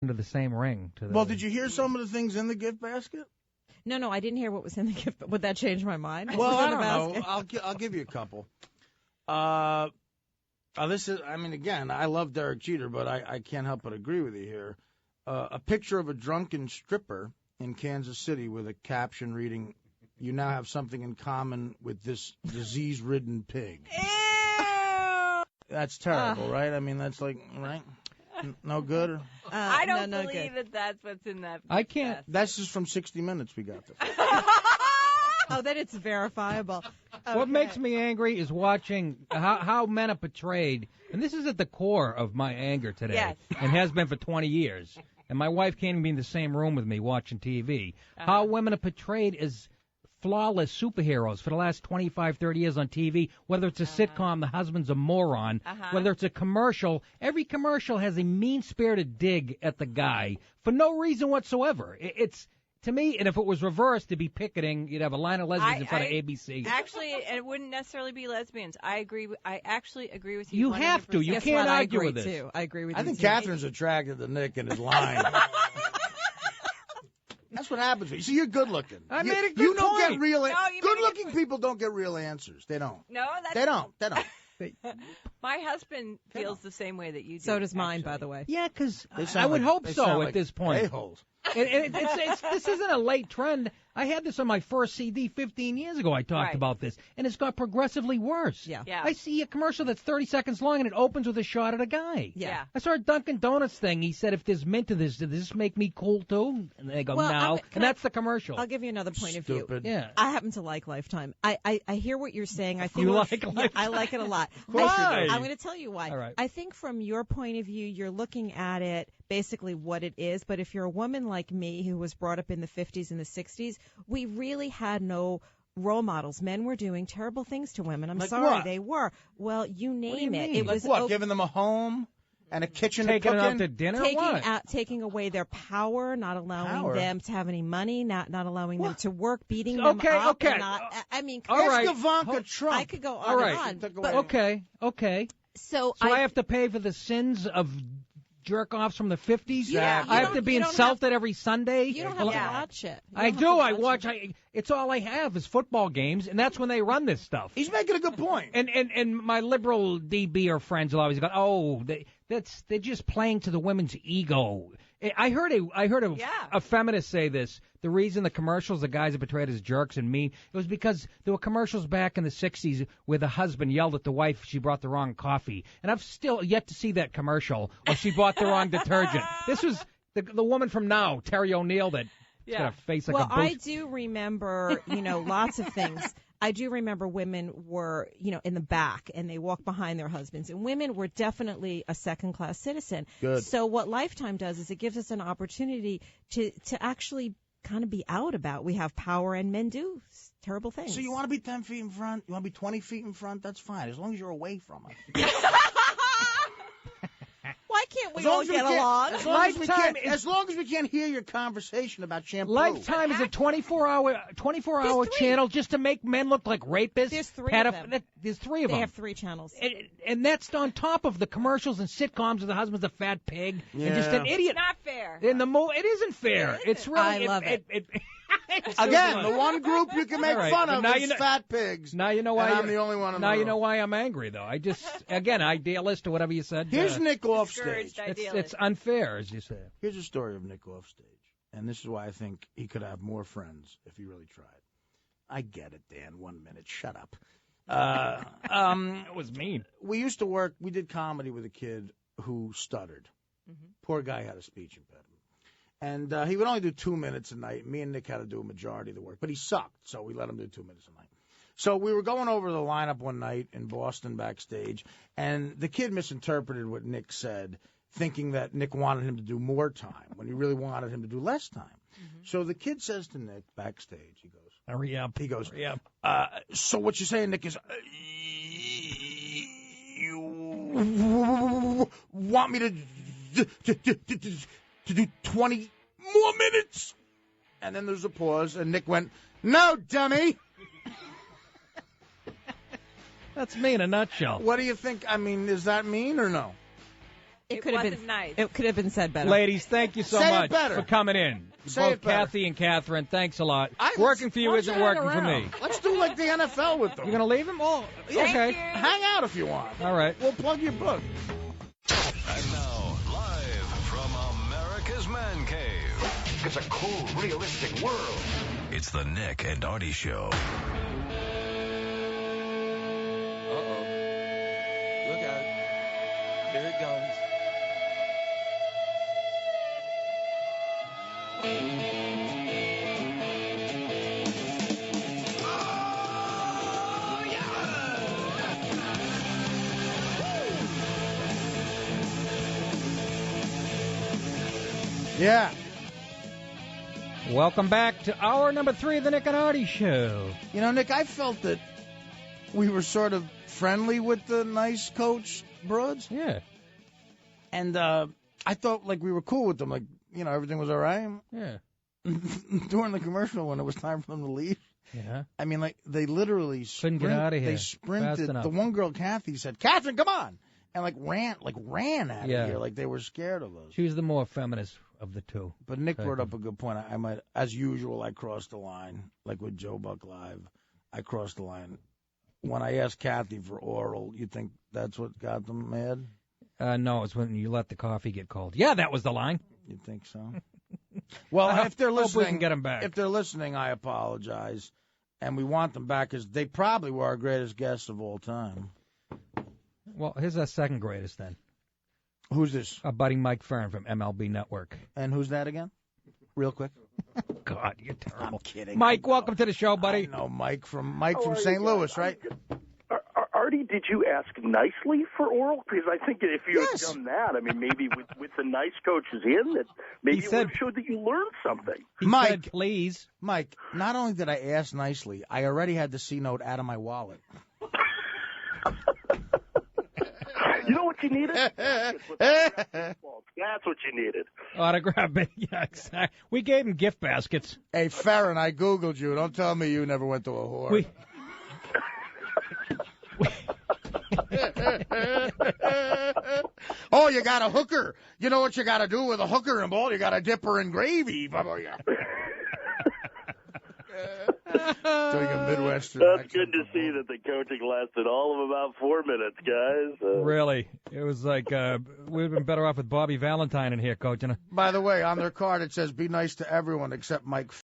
into the same ring. Well, did you hear some of the things in the gift basket? No, I didn't hear what was in the gift. Would that change my mind? Well, I don't know. I'll give you a couple. This is, again, I love Derek Jeter, but I can't help but agree with you here. A picture of a drunken stripper in Kansas City with a caption reading, "You now have something in common with this disease-ridden pig." Ew! That's terrible, right? That's like, right? No good? I don't believe that that's what's in that. I can't. That's just from 60 Minutes we got this. Oh, then it's verifiable. Okay. What makes me angry is watching how men are portrayed, and this is at the core of my anger today, yes. and has been for 20 years. And my wife can't even be in the same room with me watching TV. How women are portrayed as flawless superheroes for the last 25, 30 years on TV, whether it's a sitcom, the husband's a moron, whether it's a commercial, every commercial has a mean-spirited dig at the guy for no reason whatsoever. It's, to me, and if it was reversed, to be picketing, you'd have a line of lesbians in front of ABC. Actually, it wouldn't necessarily be lesbians. I actually agree with you. You 100%. have to. You can't argue with this. Too. I agree with you. I think Catherine's attracted to Nick and his line. That's what happens. You see, you're good looking. I made a good You don't point. get real. No, you good made a looking good people don't get real answers. They don't. No, They don't. My husband feels the same way that you do. So does mine, actually. by the way. Yeah, because I would hope so at this point. A-holes. And this isn't a late trend. I had this on my first CD 15 years ago. I talked about this, and it's got progressively worse. Yeah. I see a commercial that's 30 seconds long, and it opens with a shot at a guy. Yeah. I saw a Dunkin' Donuts thing. He said, if there's mint to this, does this make me cool too? And they go, no. And that's the commercial. I'll give you another point of view. Yeah. I happen to like Lifetime. I hear what you're saying. I think You like Lifetime? Yeah, I like it a lot. Why? I'm going to tell you why. All right. I think from your point of view, you're looking at it basically what it is. But if you're a woman like me who was brought up in the 50s and the 60s, we really had no role models. Men were doing terrible things to women. I'm like sorry, what? They were. Well, you name it. It Like was what? Giving them a home and a kitchen Taking to it cook out in? to dinner? What? Taking away their power, not allowing them to have any money, not allowing them to work, beating them Okay, up. okay. And not, I mean, All right. Ask Ivanka Trump. I could go on All right. and on. But, Okay. So I have to pay for the sins of jerk-offs from the 50s? Yeah, I have to be insulted every Sunday? You don't have to watch it. I do. I watch. It's all I have is football games, and that's when they run this stuff. He's making a good point. And my liberal DB friends will always go, oh, they're just playing to the women's ego. I heard a feminist say this. The reason the commercials, the guys are portrayed as jerks and mean, it was because there were commercials back in the 60s where the husband yelled at the wife she brought the wrong coffee. And I've still yet to see that commercial, or she bought the wrong detergent. This was the woman from Now, Terry O'Neill, that's got a face like a booth. Well, I do remember, lots of things. I do remember women were, in the back, and they walked behind their husbands. And women were definitely a second-class citizen. Good. So what Lifetime does is it gives us an opportunity to actually kind of be out about. We have power, and men do terrible things. So you want to be 10 feet in front? You want to be 20 feet in front? That's fine, as long as you're away from us. Why can't we all get along? As long as we can't hear your conversation about shampoo. Lifetime is a 24-hour channel just to make men look like rapists. There's three of them. There's three of them. They have 3 channels. And that's on top of the commercials and sitcoms where the husband's a fat pig and just an idiot. Not fair. It isn't fair. It isn't. It's really. I love it. Again, the one group you can make fun of is fat pigs. Now you know why I'm the only one in the room. Now you know why I'm angry, though. I just, again, idealist or whatever you said. Here's Nick off stage. It's unfair, as you say. Here's a story of Nick off stage. And this is why I think he could have more friends if he really tried. I get it, Dan. 1 minute. Shut up. It was mean. We did comedy with a kid who stuttered. Mm-hmm. Poor guy had a speech impediment. And he would only do 2 minutes a night. Me and Nick had to do a majority of the work. But he sucked, so we let him do 2 minutes a night. So we were going over the lineup one night in Boston backstage, and the kid misinterpreted what Nick said, thinking that Nick wanted him to do more time when he really wanted him to do less time. Mm-hmm. So the kid says to Nick backstage, he goes, hurry up. He goes, hurry up. So what you're saying, Nick, is you want me to do 20 more minutes? And then there's a pause, and Nick went, no, dummy. That's me in a nutshell. What do you think? I mean, is that mean or no? It could have wasn't been nice. It could have been said better. Ladies, thank you so Say it much better. for coming in. Say Both it better. Kathy and Catherine, thanks a lot. I- Working for you why don't isn't hang working for around? me. Let's do like the NFL with them. You're going to leave him? Oh, Thank okay. you. Hang out if you want. All right. We'll plug your book. And now, live from America's Man Cave, It's a cold, realistic world. it's the Nick and Artie Show. Uh-oh. Look out. Here it goes. Yeah. Welcome back to hour number 3 of the Nick and Artie Show. You know, Nick, I felt that we were sort of friendly with the nice coach, Broads. Yeah, And I thought, like, we were cool with them. Like, you know, everything was all right. yeah, During the commercial, when it was time for them to leave, yeah. I mean, like, they literally Couldn't get out of here They fast sprinted. enough. The one girl, Kathy, said, "Catherine, come on!" And ran out of Yeah. here, like they were scared of us. She was the more feminist of the two. But Nick brought up a good point. I might, as usual, I crossed the line, like with Joe Buck Live. I crossed the line. When I asked Kathy for oral, you think that's what got them mad? No, it's when you let the coffee get cold. Yeah, that was the line. You think so? Well, I if they're hope we listening, can get 'em back. If they're listening, I apologize, and we want them back because they probably were our greatest guests of all time. Well, here's our second greatest then. Who's this? Our buddy Mike Fern from MLB Network. And who's that again? Real quick. God, you're terrible. I'm kidding. Mike, welcome to the show, I buddy. know Mike from St. Louis, right? Artie, did you ask nicely for oral? Because I think if you Yes. had done that, I mean, maybe with the nice coaches in, that maybe He it said- would have showed that you learned something. He Mike. said, please. Mike, not only did I ask nicely, I already had the C note out of my wallet. You know what you needed? That's what you needed. Autograph. Yeah, exactly. We gave him gift baskets. Hey, Farron, I Googled you. Don't tell me you never went to a whore. Oh, you got a hooker. You know what you got to do with a hooker and ball? You got to dip her in gravy. Doing a Midwestern That's accent. good to see that the coaching lasted all of about 4 minutes, guys. Really. It was like we'd have been better off with Bobby Valentine in here coaching her. By the way, on their card it says, "Be nice to everyone except Mike